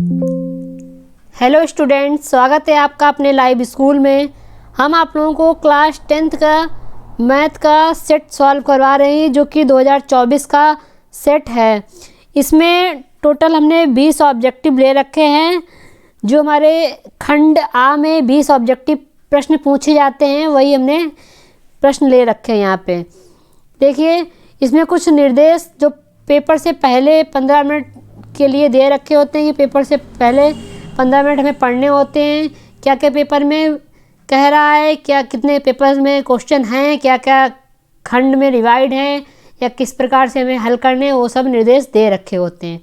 Hello students, स्वागत है आपका अपने लाइव स्कूल में। हम आप लोगों को क्लास 10th का मैथ का सेट सॉल्व करवा रहे हैं, जो कि 2024 का सेट है। इसमें टोटल हमने 20 ऑब्जेक्टिव ले रखे हैं। जो हमारे खंड आ में 20 ऑब्जेक्टिव प्रश्न पूछे जाते हैं, वही हमने प्रश्न ले रखे हैं। यहाँ पे देखिए, इसमें कुछ निर्देश जो पेपर से पहले 15 मिनट के लिए दे रखे होते हैं कि पेपर से पहले 15 मिनट हमें पढ़ने होते हैं। क्या क्या पेपर में कह रहा है, क्या कितने पेपर में क्वेश्चन हैं, क्या क्या खंड में डिवाइड हैं, या किस प्रकार से हमें हल करने, वो सब निर्देश दे रखे होते हैं।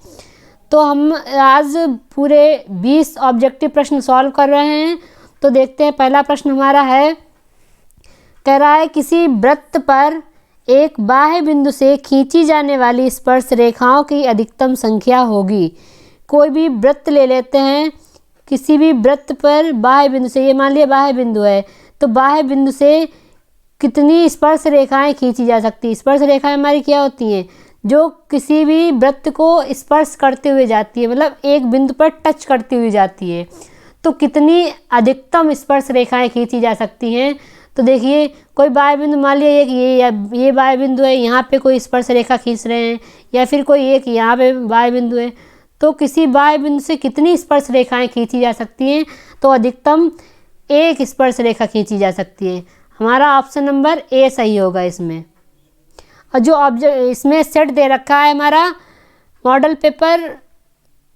तो हम आज पूरे 20 ऑब्जेक्टिव प्रश्न सॉल्व कर रहे हैं। तो देखते हैं, पहला प्रश्न हमारा है, कह रहा है किसी वृत्त पर एक बाह्य बिंदु से खींची जाने वाली स्पर्श रेखाओं की अधिकतम संख्या होगी। कोई भी वृत्त ले लेते हैं, किसी भी वृत्त पर बाह्य बिंदु से, ये मान लिया बाह्य बिंदु है, तो बाह्य बिंदु से कितनी स्पर्श रेखाएं खींची जा सकती हैं। स्पर्श रेखाएं हमारी क्या होती हैं, जो किसी भी वृत्त को स्पर्श करते हुए जाती है, मतलब एक बिंदु पर टच करती हुई जाती है। तो कितनी अधिकतम स्पर्श रेखाएं खींची जा सकती हैं। तो देखिए, कोई बाह्य बिंदु मान लिया ये बाह्य बिंदु है, यहाँ पे कोई स्पर्श रेखा खींच रहे हैं, या फिर कोई एक यहाँ पे बाह्य बिंदु है। तो किसी बाह्य बिंदु से कितनी स्पर्श रेखाएं खींची जा सकती हैं, तो अधिकतम एक स्पर्श रेखा खींची जा सकती है। हमारा ऑप्शन नंबर ए सही होगा इसमें। और जो इसमें सेट दे रखा है हमारा मॉडल पेपर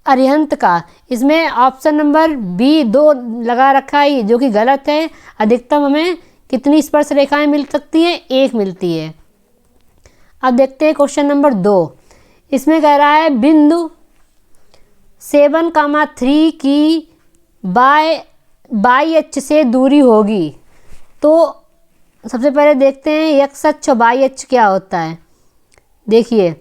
अरिहंत का, इसमें ऑप्शन नंबर बी 2 लगा रखा है, जो कि गलत है। अधिकतम हमें कितनी स्पर्श रेखाएं मिल सकती हैं, एक मिलती है। अब देखते हैं क्वेश्चन नंबर 2। इसमें कह रहा है बिंदु 7,3 की बाई अक्ष से दूरी होगी। तो सबसे पहले देखते हैं एक्स अक्ष और बाई अक्ष क्या होता है। देखिए,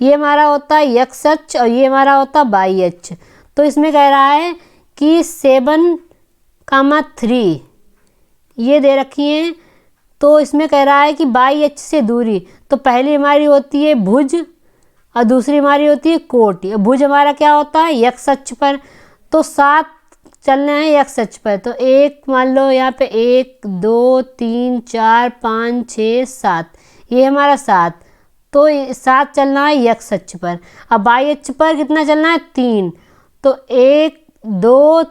ये हमारा होता है एक्स अक्ष और ये हमारा होता है बाई अक्ष। तो इसमें कह रहा है कि 7,3 ये दे रखी है। तो इसमें कह रहा है कि बाई अक्ष से दूरी, तो पहली हमारी होती है भुज और दूसरी हमारी होती है कोटि। भुज हमारा क्या होता है, एक्स अक्ष पर, तो 7 चलना है एक्स अक्ष पर। तो एक मान लो यहाँ पे 1 2 3 4 5 6 7, ये हमारा 7। तो 7 चलना है एक्स अक्ष पर। अब बाई अक्ष पर कितना चलना है, 3। तो 1 2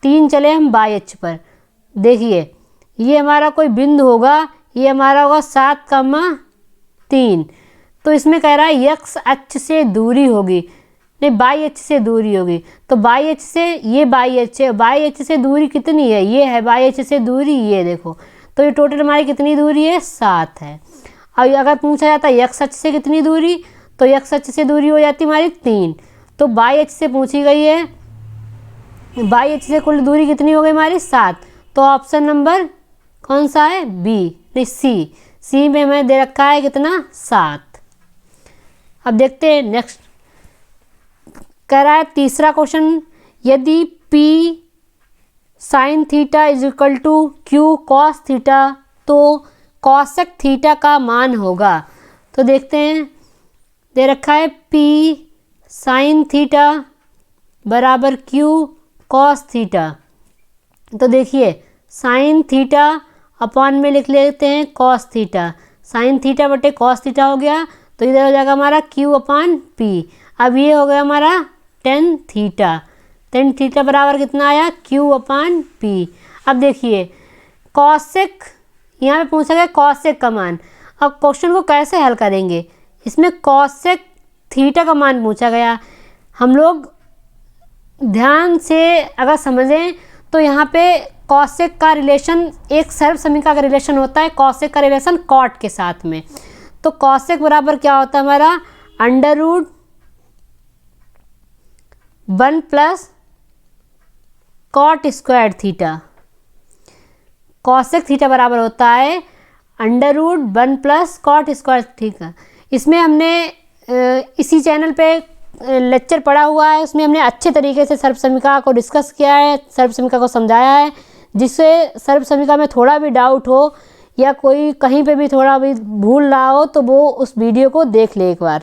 3 चले हम बाई अक्ष पर। देखिए, ये हमारा कोई बिंदु होगा, ये हमारा होगा 7,3। तो इसमें कह रहा है एक्स अक्ष से दूरी होगी, नहीं बाई अक्ष से दूरी होगी। तो बाई अक्ष से, ये बाई अक्ष है, बाई अक्ष से दूरी कितनी है, ये है बाई अक्ष से दूरी, ये देखो। तो ये टोटल हमारी कितनी दूरी है, 7 है। और अगर पूछा जाता है एक्स अक्ष से कितनी दूरी, तो एक्स अक्ष से दूरी हो जाती है हमारी 3। तो बाई अक्ष से पूछी गई है, बाई अक्ष से कुल दूरी कितनी हो गई हमारी, 7। तो ऑप्शन नंबर कौन सा है, बी, नहीं सी में हमें दे रखा है कितना, 7। अब देखते हैं नेक्स्ट। कह रहा है तीसरा क्वेश्चन, यदि P sin theta is equal to Q cos theta, तो कॉसेक थीटा का मान होगा। तो देखते हैं, दे रखा है P sin थीटा बराबर Q cos थीटा। तो देखिए, साइन थीटा अपॉन में लिख लेते हैं cos थीटा। साइन थीटा बटे cos थीटा हो गया, तो इधर हो जाएगा हमारा Q अपॉन P। अब ये हो गया हमारा tan थीटा। tan थीटा बराबर कितना आया, Q अपॉन P। अब देखिए, कॉसेक, यहाँ पे पूछा गया कॉसेक का मान। अब क्वेश्चन को कैसे हल करेंगे, इसमें कॉसेक थीटा का मान पूछा गया। हम लोग ध्यान से अगर समझें तो यहाँ पे कॉसेक का रिलेशन एक सर्व समीकरण का रिलेशन होता है, कॉसेक का रिलेशन कॉट के साथ में। तो कॉसेक बराबर क्या होता है हमारा, √ 1 plus cot square theta. Cosec theta बराबर होता है √ 1 प्लस कॉट स्क्वायर थीटा। इसमें हमने इसी चैनल पे लेक्चर पढ़ा हुआ है, उसमें हमने अच्छे तरीके से सर्व समीकरण को डिस्कस किया है, सर्व समीकरण को समझाया है। जिससे सर्व समीकरण में थोड़ा भी डाउट हो या कोई कहीं पे भी थोड़ा भी भूल रहा हो, तो वो उस वीडियो को देख ले एक बार।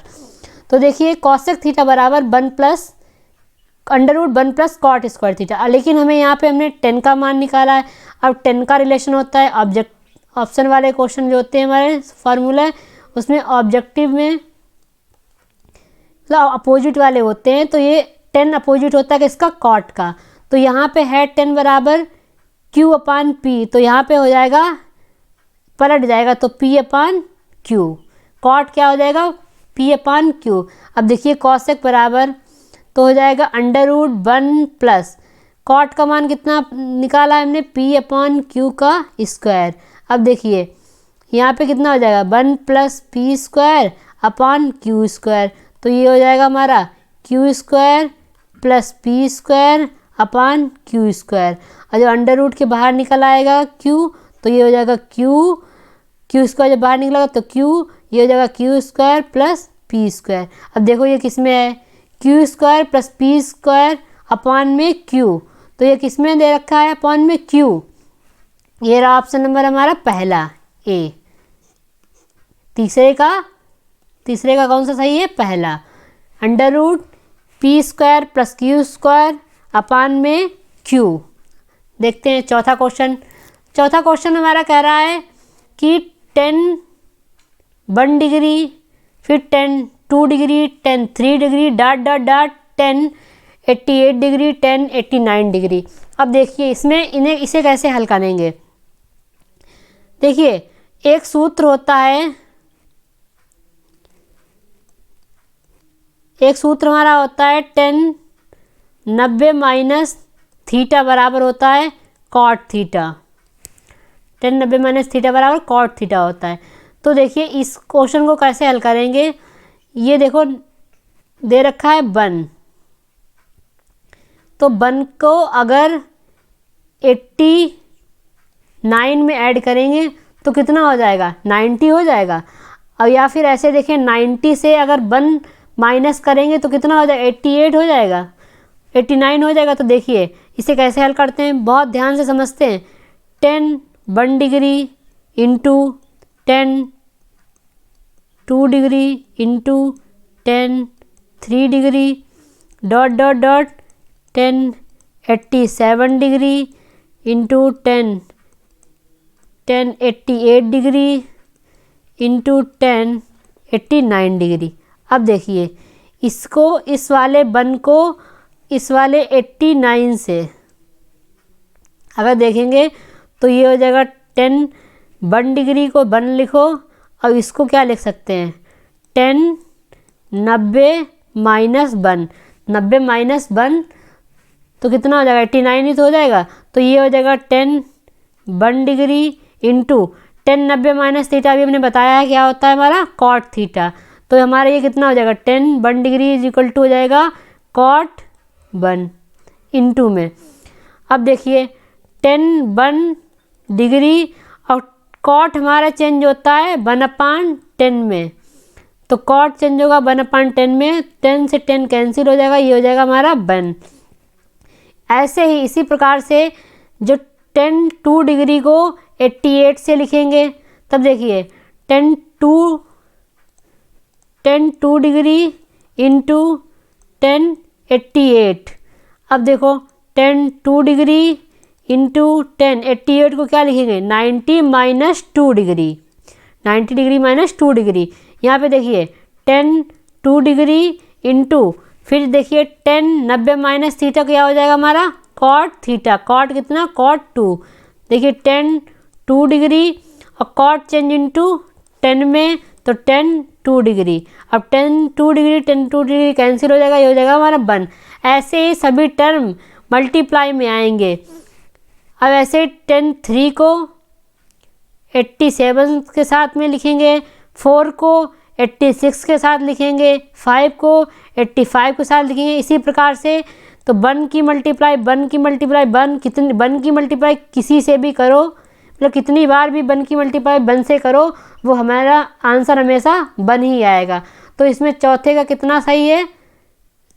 तो देखिए, कॉसेक थीटा बराबर 1 plus √1 plus cot square theta. लेकिन हमें यहाँ पे हमने 10 का मान निकाला है। अब 10 का रिलेशन होता है ऑप्शन वाले क्वेश्चन जो होते हैं हमारे फार्मूला उसमें ऑब्जेक्टिव में मतलब अपोजिट वाले होते हैं, तो ये 10 अपोजिट होता है कि इसका कॉट का। तो यहाँ पे है 10 बराबर Q/P, तो यहाँ पे हो जाएगा पलट जाएगा तो P/Q। कॉट क्या हो जाएगा P/Q। अब देखिए कॉसेक बराबर तो हो जाएगा √1 प्लस कॉट का मान कितना निकाला है हमने P/Q का स्क्वायर। अब देखिए यहाँ पे कितना हो जाएगा 1 प्लस P² / Q², तो ये हो जाएगा हमारा Q² प्लस P² / Q²। और जो अंडर रूट के बाहर निकल आएगा Q, तो ये हो जाएगा Q² जब बाहर निकलेगा तो Q, ये हो जाएगा Q² प्लस P²। अब देखो ये किस में है Q² प्लस P² अपान में Q, तो ये किस में दे रखा है अपान में Q। ये रहा ऑप्शन नंबर हमारा पहला ए। तीसरे का कौन सा सही है पहला, √P² प्लस Q² अपान में Q। देखते हैं चौथा क्वेश्चन हमारा कह रहा है कि 10 1 डिग्री, फिर 10 2 डिग्री, 10 3 डिग्री, ... 10 88 डिग्री, 10 89 डिग्री। अब देखिए इसे कैसे हल करेंगे। देखिए एक सूत्र होता है, एक सूत्र हमारा होता है 10 90 माइनस थीटा बराबर होता है कॉट थीटा। 10 90 माइनस थीटा बराबर कॉट थीटा होता है। तो देखिए इस क्वेश्चन को कैसे हल करेंगे। ये देखो दे रखा है 1, तो 1 को अगर 89 में ऐड करेंगे तो कितना हो जाएगा 90 हो जाएगा। और या फिर ऐसे देखें 90 से अगर 1 माइनस करेंगे तो कितना हो जाएगा 88 हो जाएगा, 89 हो जाएगा। तो देखिए इसे कैसे हल करते हैं, बहुत ध्यान से समझते हैं। 10 1 degree into 10 2 degree into 10 3 degree ... 10 87 degree into 10 88 degree into 10 89 degree. अब देखिए इसको इस वाले 1 को इस वाले 89 से अगर देखेंगे तो ये हो जाएगा 10 1 डिग्री को 1 लिखो और इसको क्या लिख सकते हैं 10 90 माइनस 1, 90 माइनस 1 तो कितना हो जाएगा 89 ही तो हो जाएगा। तो ये हो जाएगा 10 1 डिग्री इंटू 10 90 माइनस थीटा, अभी हमने बताया है क्या होता है हमारा कॉट थीटा। तो हमारा ये कितना हो जाएगा 10 1 डिग्री इज इक्वल टू हो जाएगा कॉट 1 इंटू में। अब देखिए 10 1 डिग्री और कॉट हमारा चेंज होता है 1/10 में, तो कॉट चेंज होगा 1/10 में, 10 से 10 कैंसिल हो जाएगा, ये हो जाएगा हमारा 1। ऐसे ही इसी प्रकार से जो 10 2 डिग्री को 88 से लिखेंगे, तब देखिए 10 2 डिग्री इंटू 10 88। अब देखो 10 2 डिग्री इंटू 10 88 को क्या लिखेंगे 90 minus 2 degree, 90 degree minus 2 degree. यहाँ पे देखिए 10 2 डिग्री इंटू फिर देखिए 10 90 माइनस थीटा क्या हो जाएगा हमारा कॉट थीटा। कॉट कितना कॉट 2। देखिए 10 2 डिग्री और कॉट चेंज इंटू 10 में तो 10 2 डिग्री। अब 10 2 डिग्री 10 2 डिग्री कैंसिल हो जाएगा, ये हो जाएगा हमारा 1। ऐसे ही सभी टर्म मल्टीप्लाई में आएंगे। अब ऐसे 10 3 को 87 के साथ में लिखेंगे, 4 को 86 के साथ लिखेंगे, 5 को 85 के साथ लिखेंगे। इसी प्रकार से तो 1 की मल्टीप्लाई 1 की मल्टीप्लाई 1 कितनी 1 की मल्टीप्लाई किसी से भी करो, मतलब कितनी बार भी 1 की मल्टीप्लाई 1 से करो, वो हमारा आंसर हमेशा 1 ही आएगा। तो इसमें चौथे का कितना सही है,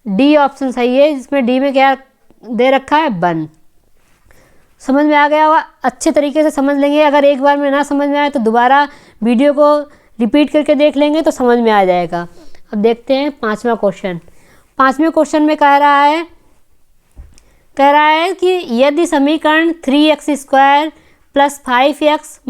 डी ऑप्शन सही है, जिसमें डी में क्या दे रखा है 1। समझ में आ गया होगा, अच्छे तरीके से समझ लेंगे। अगर एक बार में ना समझ में आए तो दोबारा वीडियो को रिपीट करके देख लेंगे तो समझ में आ जाएगा। अब देखते हैं पाँचवा क्वेश्चन। पाँचवें क्वेश्चन में कह रहा है कह रहा है कि यदि समीकरण 3x² + 5x -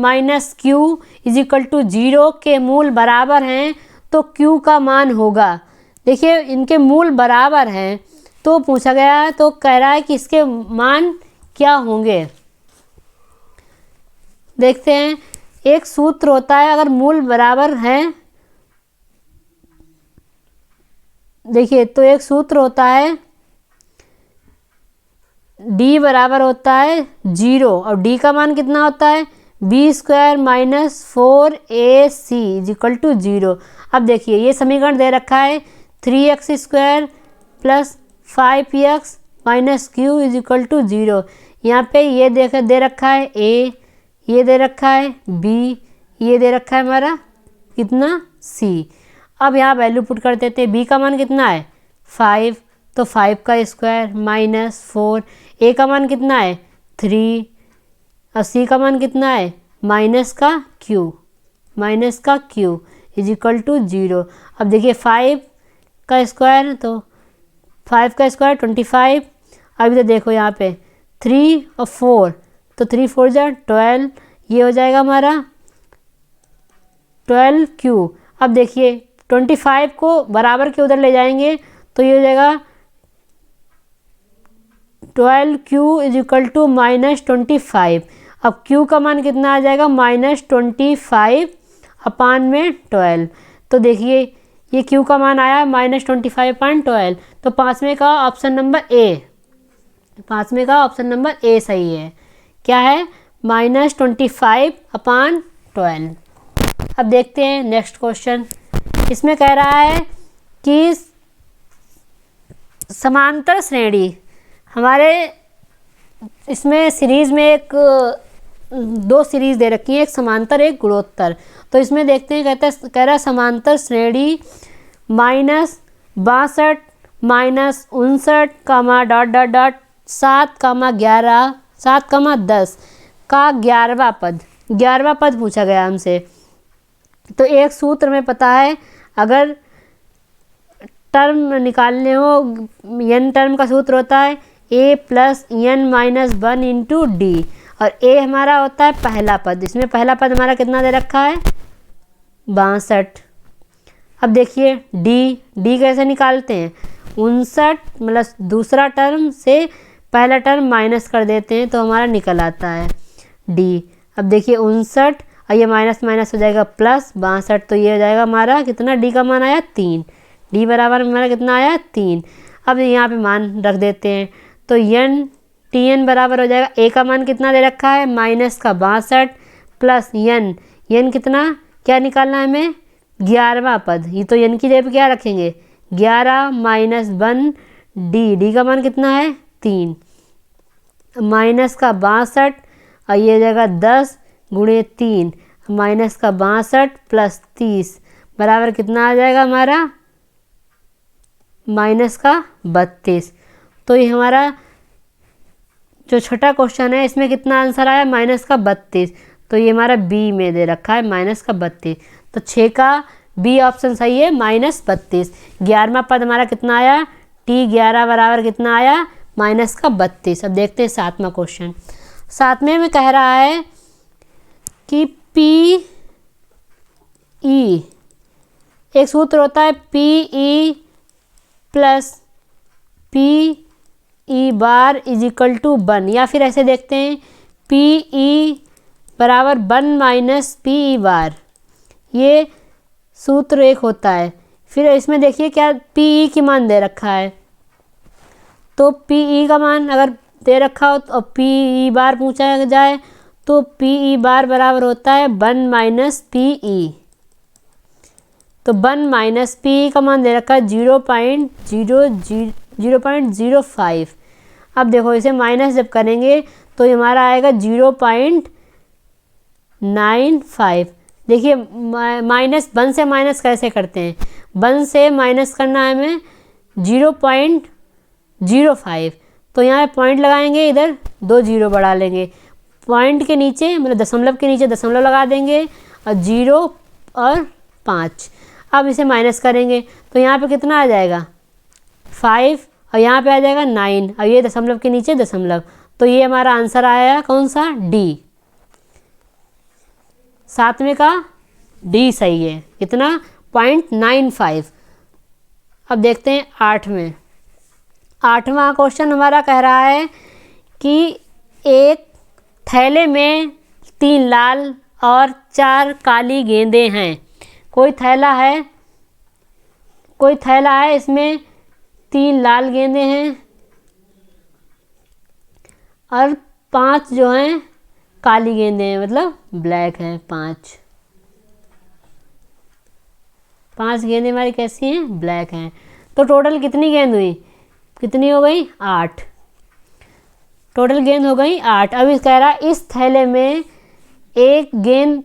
q = 0 के मूल बराबर हैं तो q का मान होगा। देखिए इनके मूल बराबर हैं तो पूछा गया है, तो कह रहा है कि इसके मान क्या होंगे। देखते हैं, एक सूत्र होता है अगर मूल बराबर हैं, देखिए तो एक सूत्र होता है d बराबर होता है 0 और d का मान कितना होता है b² - 4ac = 0। अब देखिए ये समीकरण दे रखा है 3x² + 5x - q = 0। यहाँ पे ये दे रखा है a, ये दे रखा है b, ये दे रखा है हमारा कितना c। अब यहाँ वैल्यू पुट कर देते हैं। b का मान कितना है 5, तो 5 का स्क्वायर -4, a का मान कितना है 3 और c का मान कितना है माइनस का q = 0। अब देखिए 5 का स्क्वायर, तो 5 का स्क्वायर 25। अभी तो देखो यहाँ पे 3 और 4, तो 3 4 जा 12, ये हो जाएगा हमारा 12q। अब देखिए 25 को बराबर के उधर ले जाएंगे तो ये हो जाएगा 12q = -25। अब q का मान कितना आ जाएगा -25/12। तो देखिए ये q का मान आया -25/12। तो पाँचवें का ऑप्शन नंबर ए सही है। क्या है -25/12। अब देखते हैं नेक्स्ट क्वेश्चन। इसमें कह रहा है कि समांतर श्रेणी, हमारे इसमें सीरीज में दो सीरीज दे रखी है, एक समांतर एक गुणोत्तर। तो इसमें देखते हैं, कह रहा है समांतर श्रेणी -62 -59 7,11 का 11वां पद पूछा गया हमसे। तो एक सूत्र में पता है, अगर टर्म निकालने हो, n टर्म का सूत्र होता है a + n - 1 × d, और a हमारा होता है पहला पद। इसमें पहला पद हमारा कितना दे रखा है 62। अब देखिए d कैसे निकालते हैं 59, मतलब दूसरा टर्म से पहला टर्म माइनस कर देते हैं तो हमारा निकल आता है d। अब देखिए 59 और ये माइनस हो जाएगा +62, तो ये हो जाएगा हमारा कितना, d का मान आया 3, d बराबर हमारा कितना आया 3। अब यहाँ पे मान रख देते हैं तो tn बराबर हो जाएगा, a का मान कितना दे रखा है -62 प्लस n कितना, क्या निकालना है हमें 11वां पद। ये तो n की जगह पे क्या रखेंगे 11 - 1 d का मान कितना है 3 -62 और ये जाएगा 10 × 3 -62 + 30 बराबर कितना आ जाएगा हमारा -32। तो ये हमारा जो छठा क्वेश्चन है इसमें कितना आंसर आया -32। तो ये हमारा बी में दे रखा है -32। तो 6 का बी ऑप्शन सही है -32। 11वां पद हमारा कितना आया t11 बराबर कितना आया -32। अब देखते हैं 7वां क्वेश्चन। 7वें में कह रहा है कि PE, एक सूत्र होता है PE + PE बार = 1, या फिर ऐसे देखते हैं PE बराबर 1 - PE बार, ये सूत्र एक होता है। फिर इसमें देखिए क्या PE की मान दे रखा है, तो PE का मान अगर दे रखा हो तो PE बार पूछा जाए तो PE बार बराबर होता है 1 - PE। तो 1 - PE का मान दे रखा है 0.05। अब देखो इसे माइनस जब करेंगे तो ये हमारा आएगा 0.95। देखिए -1 से माइनस कैसे करते हैं, 1 से माइनस करना है हमें 0.05। तो यहाँ पे पॉइंट लगाएंगे, इधर 2 0 बढ़ा लेंगे, पॉइंट के नीचे मतलब दशमलव के नीचे दशमलव लगा देंगे और 0 और 5। अब इसे माइनस करेंगे तो यहाँ पे कितना आ जाएगा 5 और यहाँ पे आ जाएगा 9 और ये दशमलव के नीचे दशमलव, तो ये हमारा आंसर आया कौन सा, डी। 7वें का डी सही है, कितना 0.95। अब देखते हैं 8वां क्वेश्चन हमारा कह रहा है कि एक थैले में 3 लाल और 4 काली गेंदें हैं। कोई थैला है, इसमें 3 लाल गेंदें हैं और 5 जो हैं काली गेंदें हैं, मतलब ब्लैक हैं। 5 गेंदें हमारी कैसी हैं, ब्लैक हैं। तो टोटल कितनी गेंद हुई, कितनी हो गई, 8। टोटल गेंद हो गई 8। अब इस कह रहा है इस थैले में एक गेंद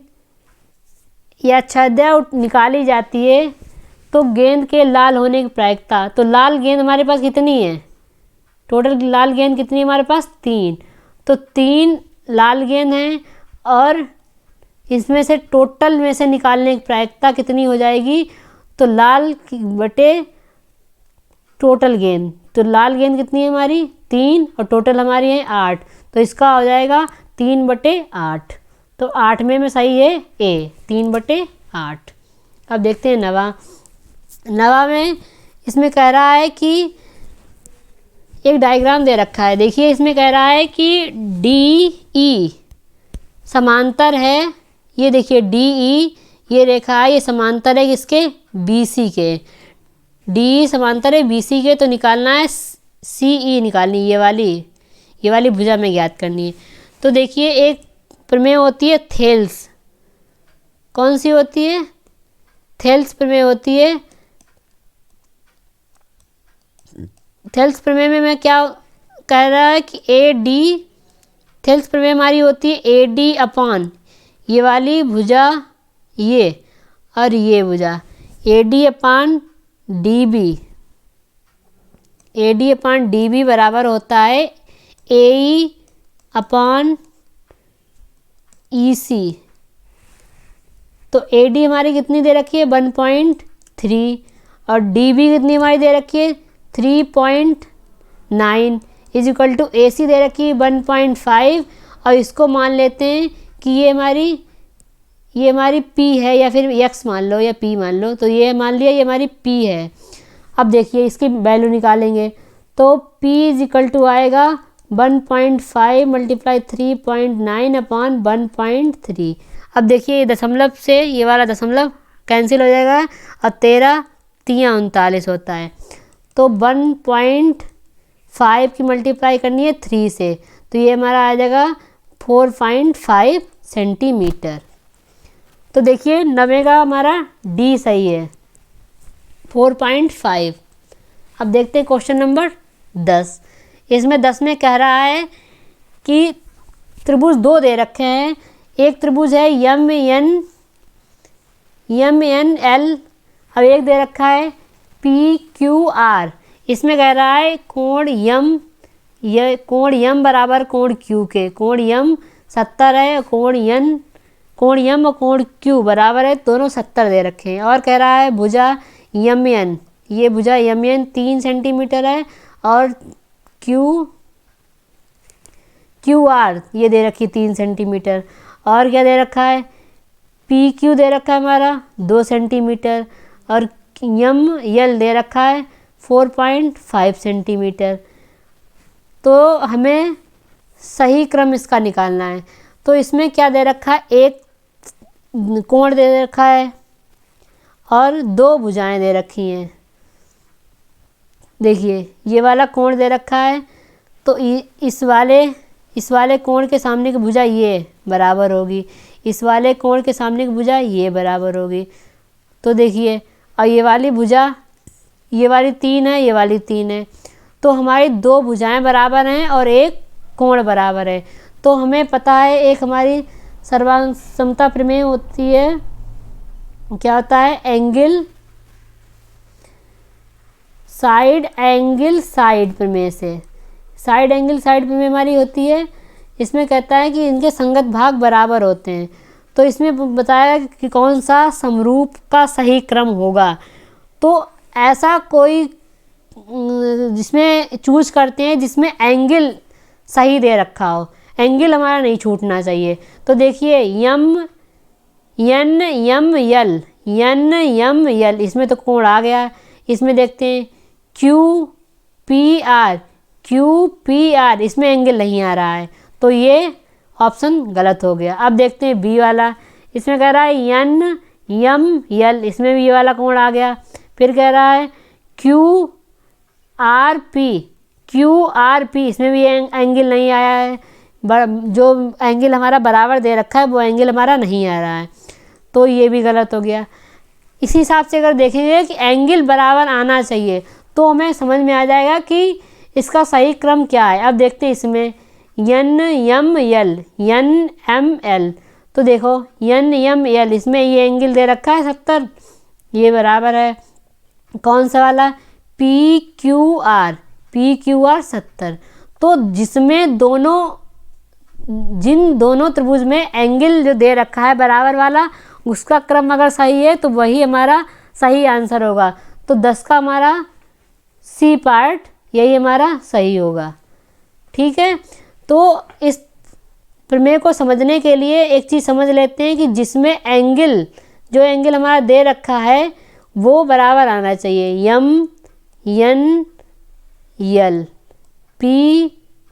या छद्या निकाली जाती है तो गेंद के लाल होने की प्रायिकता। तो लाल गेंद हमारे पास कितनी है, टोटल लाल गेंद कितनी है हमारे पास, 3। तो 3 लाल गेंद हैं और इसमें से टोटल में से निकालने की प्रायिकता कितनी हो जाएगी, तो लाल बटे टोटल गेंद। तो लाल गेंद कितनी है हमारी, 3 और टोटल हमारी है 8, तो इसका हो जाएगा 3/8। तो 8 में सही है ए, 3/8। अब देखते हैं 9वां में इसमें कह रहा है कि एक डायग्राम दे रखा है। देखिए इसमें कह रहा है कि DE समांतर है, ये देखिए DE ये रेखा है, ये समांतर है किसके, BC के। DE समांतर है BC के, तो निकालना है CE निकालनी, ये वाली भुजा में ज्ञात करनी है। तो देखिए एक प्रमेय होती है थेल्स, कौन सी होती है, थेल्स प्रमेय होती है। थेल्स प्रमेय में मैं क्या कह रहा है कि AD, थेल्स प्रमेय हमारी होती है AD अपॉन ये वाली भुजा ये और ये भुजा, AD अपॉन DB बराबर होता है AE अपॉन EC। तो AD हमारी कितनी दे रखी है, 1.3 और DB कितनी हमारी दे रखी है, 3.9 इज इक्वल टू AC दे रखी है 1.5। और इसको मान लेते हैं कि ये हमारी P है, या फिर X मान लो या P मान लो। तो ये मान लिया ये हमारी P है। अब देखिए इसकी वैल्यू निकालेंगे तो P इज इक्वल टू आएगा 1.5 × 3.9 अपॉन 1.3। अब देखिए ये दशमलव से ये वाला दशमलव कैंसिल हो जाएगा और 13 3 39 होता है। तो 1.5 की मल्टीप्लाई करनी है 3 से, तो ये हमारा आ जाएगा 4.5 सेंटीमीटर। तो देखिए 9वें का हमारा डी सही है, 4.5। अब देखते हैं क्वेश्चन नंबर 10। इसमें 10 में कह रहा है कि त्रिभुज 2 दे रखे हैं। एक त्रिभुज है MNL, अब एक दे रखा है PQR। इसमें कह रहा है कोण यम बराबर कोण Q के। कोण यम 70 है, कोण यम और कोण Q बराबर है, दोनों 70 दे रखे हैं। और कह रहा है भुजा MN, ये भुजा MN 3 सेंटीमीटर है और QR ये दे रखी 3 सेंटीमीटर। और क्या दे रखा है, PQ दे रखा है हमारा 2 सेंटीमीटर और ML दे रखा है 4.5 सेंटीमीटर। तो हमें सही क्रम इसका निकालना है। तो इसमें क्या दे रखा है, एक कोण दे रखा है और 2 भुजाएं दे रखी हैं। देखिए ये वाला कोण दे रखा है, तो इस वाले कोण के सामने की भुजा ये बराबर होगी, इस वाले कोण के सामने की भुजा ये बराबर होगी। तो देखिए और ये वाली भुजा, ये वाली 3 है, ये वाली 3 है, तो हमारी 2 भुजाएं बराबर हैं और एक कोण बराबर है। तो हमें पता है एक हमारी सर्वांग समता प्रमेय होती है, क्या होता है, साइड एंगल साइड प्रमेय से। साइड एंगल साइड प्रमेय हमारी होती है, इसमें कहता है कि इनके संगत भाग बराबर होते हैं। तो इसमें बताया कि कौन सा समरूप का सही क्रम होगा। तो ऐसा कोई जिसमें चूज करते हैं जिसमें एंगल सही दे रखा हो, एंगल हमारा नहीं छूटना चाहिए। तो देखिए एन एम यल इसमें तो कोण आ गया। इसमें देखते हैं क्यू पी आर इसमें एंगल नहीं आ रहा है, तो ये ऑप्शन गलत हो गया। अब देखते हैं बी वाला, इसमें कह रहा है एन एम यल इसमें भी ये वाला कोण आ गया। फिर कह रहा है क्यू आर पी इसमें भी एंगल नहीं आया है, जो एंगल हमारा बराबर दे रखा है वो एंगल हमारा नहीं आ रहा है, तो ये भी गलत हो गया। इसी हिसाब से अगर देखेंगे कि एंगल बराबर आना चाहिए तो हमें समझ में आ जाएगा कि इसका सही क्रम क्या है। अब देखते हैं इसमें एन एम एल, तो देखो एन एम एल इसमें ये एंगल दे रखा है 70, ये बराबर है कौन सा वाला पी क्यू आर 70। तो जिन दोनों त्रिभुज में एंगल जो दे रखा है बराबर वाला, उसका क्रम अगर सही है तो वही हमारा सही आंसर होगा। तो 10 का हमारा सी पार्ट यही हमारा सही होगा। ठीक है, तो इस प्रमेय को समझने के लिए एक चीज़ समझ लेते हैं कि जिसमें जो एंगल हमारा दे रखा है वो बराबर आना चाहिए। एम एन यल पी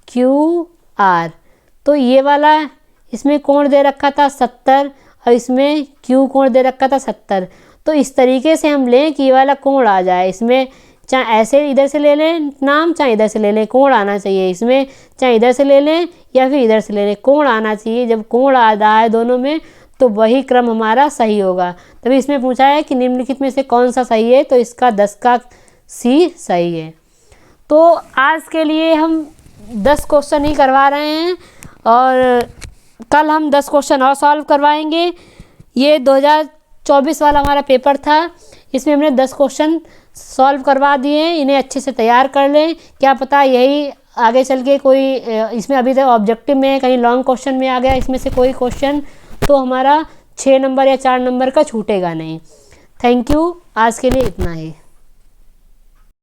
क्यू आर, तो ये वाला इसमें कोण दे रखा था 70 और इसमें क्यू कोण दे रखा था 70। तो इस तरीके से हम लें कि ये वाला कोण आ जाए, इसमें चाहे ऐसे इधर से ले लें नाम, चाहे इधर से ले लें, कोण आना चाहिए इसमें, चाहे इधर से ले लें या फिर इधर से ले लें, कोण आना चाहिए। जब कोण आ रहा है दोनों में तो वही क्रम हमारा सही होगा। तभी इसमें पूछा है कि निम्नलिखित में से कौन सा सही है, तो इसका 10 का सी सही है। तो आज के लिए हम 10 क्वेश्चन ही करवा रहे हैं और कल हम 10 क्वेश्चन और सॉल्व करवाएंगे। ये 2024 वाला हमारा पेपर था, इसमें हमने 10 क्वेश्चन सॉल्व करवा दिए। इन्हें अच्छे से तैयार कर लें, क्या पता यही आगे चल के कोई इसमें अभी तक ऑब्जेक्टिव में कहीं लॉन्ग क्वेश्चन में आ गया इसमें से कोई क्वेश्चन, तो हमारा 6 नंबर या 4 नंबर का छूटेगा नहीं। थैंक यू, आज के लिए इतना ही।